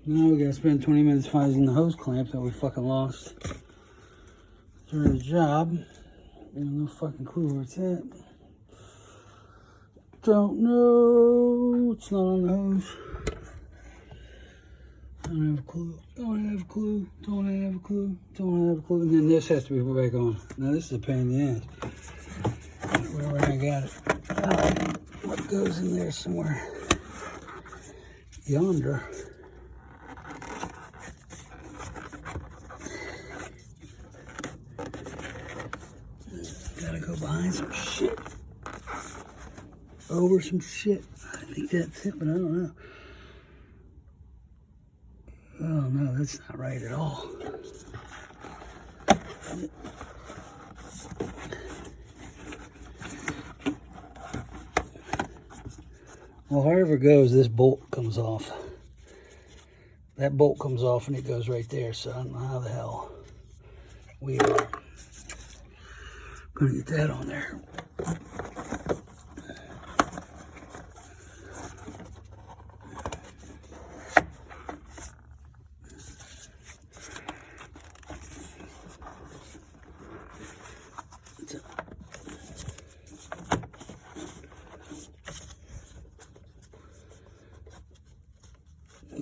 Now we gotta spend 20 minutes finding the hose clamp that we fucking lost during the job. I have no fucking clue where it's at. Don't know. It's not on the hose. Don't have a clue. Don't have a clue. Don't have a clue. Don't have a clue. And then this has to be put back on. Now this is a pain in the ass. Wherever I got it. What goes in there somewhere? Yonder. Gotta go behind some shit. Over some shit. I think that's it, but I don't know. Oh no, that's not right at all. Well, however it goes, this bolt comes off. That bolt comes off and it goes right there, so I don't know how the hell we are gonna get that on there.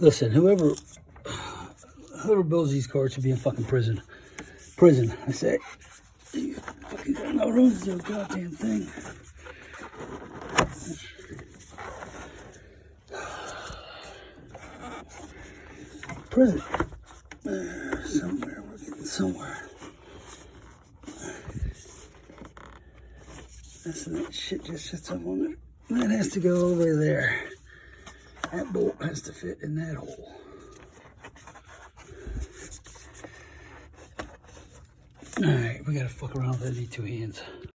Listen, whoever builds these cars should be in fucking prison. Prison, I say. You fucking got no room to do a goddamn thing. Prison. Somewhere, we're getting somewhere. That shit just sits up on it. That has to go over there. That bolt has to fit in that hole. Alright, we gotta fuck around with that. I need two hands.